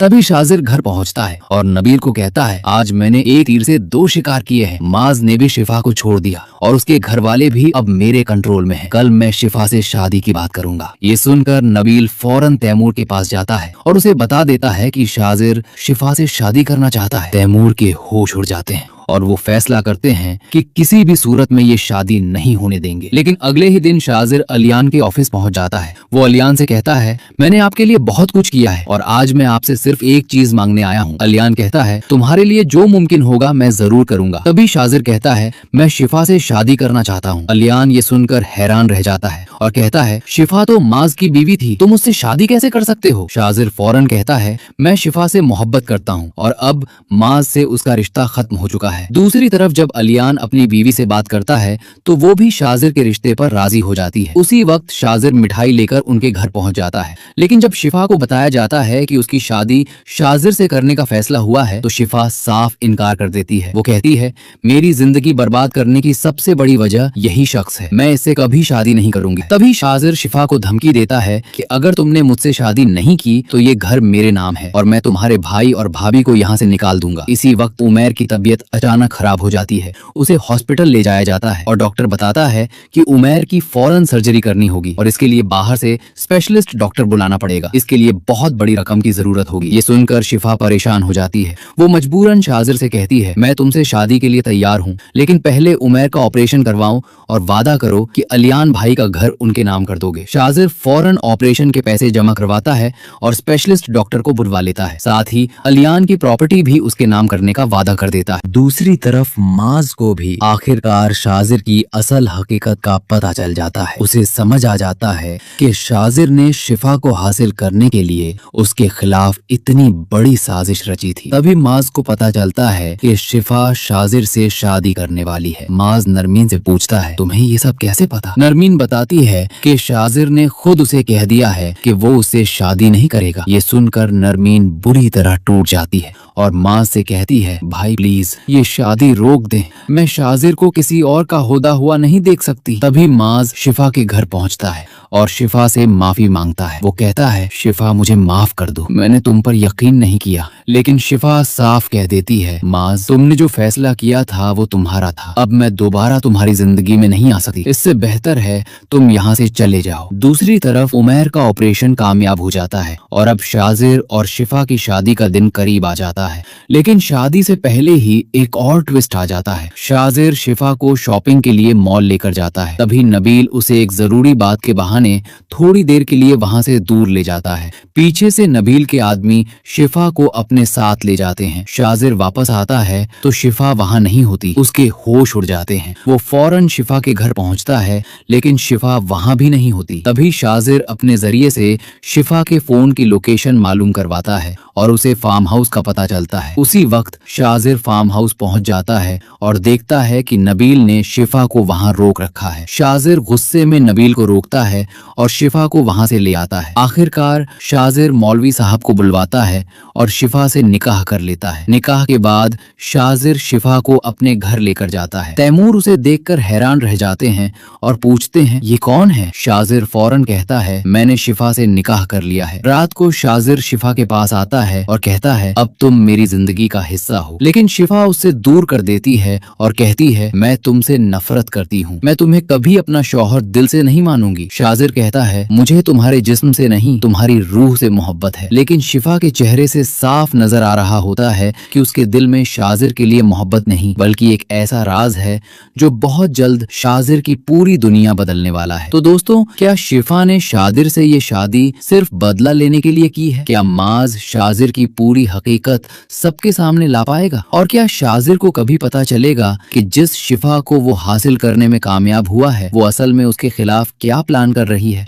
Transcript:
तभी शाजिर घर पहुंचता है और नबील को कहता है, आज मैंने एक तीर से 2 शिकार किए हैं। माज ने भी शिफा को छोड़ दिया और उसके घर वाले भी अब मेरे कंट्रोल में हैं। कल मैं शिफा से शादी की बात करूंगा। ये सुनकर नबील फौरन तैमूर के पास जाता है और उसे बता देता है कि शाजिर शिफा से शादी करना चाहता है। तैमूर के होश उड़ जाते हैं और वो फैसला करते हैं कि किसी भी सूरत में ये शादी नहीं होने देंगे। लेकिन अगले ही दिन शाजिर अलियान के ऑफिस पहुंच जाता है। वो अलियान से कहता है, मैंने आपके लिए बहुत कुछ किया है और आज मैं आपसे सिर्फ एक चीज मांगने आया हूँ। अलियान कहता है, तुम्हारे लिए जो मुमकिन होगा मैं जरूर करूंगा। तभी शाजिर कहता है, मैं शिफा से शादी करना चाहता हूँ। अलियान ये सुनकर हैरान रह जाता है और कहता है, शिफा तो माज की बीवी थी, तुम उससे शादी कैसे कर सकते हो? शाजिर फौरन कहता है, मैं शिफा से मोहब्बत करता हूँ और अब माज से उसका रिश्ता खत्म हो चुका है। दूसरी तरफ जब अलियान अपनी बीवी से बात करता है तो वो भी शाजिर के रिश्ते पर राजी हो जाती है। उसी वक्त शाजिर मिठाई लेकर उनके घर पहुंच जाता है। लेकिन जब शिफा को बताया जाता है कि उसकी शादी शाजिर से करने का फैसला हुआ है तो शिफा साफ इनकार कर देती है। वो कहती है, मेरी जिंदगी बर्बाद करने की सबसे बड़ी वजह यही शख्स है, मैं इससे कभी शादी नहीं करूंगी। तभी शाजिर शिफा को धमकी देता है कि अगर तुमने मुझसे शादी नहीं की तो ये घर मेरे नाम है और मैं तुम्हारे भाई और भाभी को यहाँ से निकाल दूंगा। इसी वक्त उमैर की तबीयत अचानक खराब हो जाती है। उसे हॉस्पिटल ले जाया जाता है और डॉक्टर बताता है कि उमैर की फौरन सर्जरी करनी होगी और इसके लिए बाहर से स्पेशलिस्ट डॉक्टर बुलाना पड़ेगा। इसके लिए बहुत बड़ी रकम की जरूरत होगी। ये सुनकर शिफा परेशान हो जाती है। वो मजबूरन शाजिर से कहती है, मैं तुमसे शादी के लिए तैयार हूँ, लेकिन पहले उमैर का ऑपरेशन करवाओ और वादा करो कि अलियान भाई का घर उनके नाम कर दोगे। शाजिर फौरन ऑपरेशन के पैसे जमा करवाता है और स्पेशलिस्ट डॉक्टर को बुलवा लेता है। साथ ही अलियान की प्रॉपर्टी भी उसके नाम करने का वादा कर देता है। दूसरी तरफ माज को भी आखिरकार शाजिर की असल हकीकत का पता चल जाता है। उसे समझ आ जाता है कि शाजिर ने शिफा को हासिल करने के लिए उसके खिलाफ इतनी बड़ी साजिश रची थी। तभी माज को पता चलता है कि शिफा शाजिर से शादी करने वाली है। माज नरमीन से पूछता है, तुम्हें ये सब कैसे पता? नरमीन बताती है कि शाजिर ने खुद उसे कह दिया है कि वो उससे शादी नहीं करेगा। ये सुनकर नरमीन बुरी तरह टूट जाती है और माज से कहती है, भाई प्लीज ये शादी रोक दें, मैं शाजिर को किसी और का होदा हुआ नहीं देख सकती। तभी माज शिफा के घर पहुंचता है और शिफा से माफी मांगता है। वो कहता है, शिफा मुझे माफ कर दो, मैंने तुम पर यकीन नहीं किया। लेकिन शिफा साफ कह देती है, माज तुमने जो फैसला किया था वो तुम्हारा था, अब मैं दोबारा तुम्हारी जिंदगी में नहीं आ सकती, इससे बेहतर है तुम यहाँ से चले जाओ। दूसरी तरफ उमैर का ऑपरेशन कामयाब हो जाता है और अब शाजिर और शिफा की शादी का दिन करीब आ जाता है। लेकिन शादी से पहले ही एक और ट्विस्ट आ जाता है। शाजिर शिफा को शॉपिंग के लिए मॉल लेकर जाता है। तभी नबील उसे एक जरूरी बात के बहाने थोड़ी देर के लिए वहां से दूर ले जाता है। पीछे से नबील के आदमी शिफा को अपने साथ ले जाते हैं। शाजिर वापस आता है तो शिफा वहां नहीं होती, उसके होश उड़ जाते हैं। वो फौरन शिफा के घर पहुंचता है लेकिन शिफा वहां भी नहीं होती। तभी शाजिर अपने जरिए से शिफा के फोन की लोकेशन मालूम करवाता है और उसे फार्म हाउस का पता चलता है। उसी वक्त शाजिर फार्म हाउस पहुंच जाता है और देखता है कि नबील ने शिफा को वहां रोक रखा है। शाजिर गुस्से में नबील को रोकता है और शिफा को वहां से ले आता है। आखिरकार शाजिर मौलवी साहब को बुलवाता है और शिफा से निकाह कर लेता है। निकाह के बाद शाजिर शिफा को अपने घर लेकर जाता है। तैमूर उसे देखकर हैरान रह जाते हैं और पूछते हैं, ये कौन है? शाजिर फौरन कहता है, मैंने शिफा से निकाह कर लिया है। रात को शाजिर शिफा के पास आता है और कहता है, अब तुम मेरी जिंदगी का हिस्सा हो। लेकिन शिफा उससे दूर कर देती है और कहती है, मैं तुमसे नफरत करती हूँ, मैं तुम्हें कभी अपना शौहर दिल से नहीं मानूंगी। शाजिर कहता है, मुझे तुम्हारे जिस्म से नहीं तुम्हारी रूह से मोहब्बत है। लेकिन शिफा के चेहरे से साफ नजर आ रहा होता है कि उसके दिल में शाजिर के लिए मोहब्बत नहीं बल्कि एक ऐसा राज है जो बहुत जल्द शाजिर की पूरी दुनिया बदलने वाला है। तो दोस्तों, क्या शिफा ने शाजिर से ये शादी सिर्फ बदला लेने के लिए की है? क्या माज शाजिर की पूरी हकीकत सबके सामने ला पाएगा? और क्या शाजिर को कभी पता चलेगा कि जिस शिफा को वो हासिल करने में कामयाब हुआ है वो असल में उसके खिलाफ क्या प्लान कर रही है?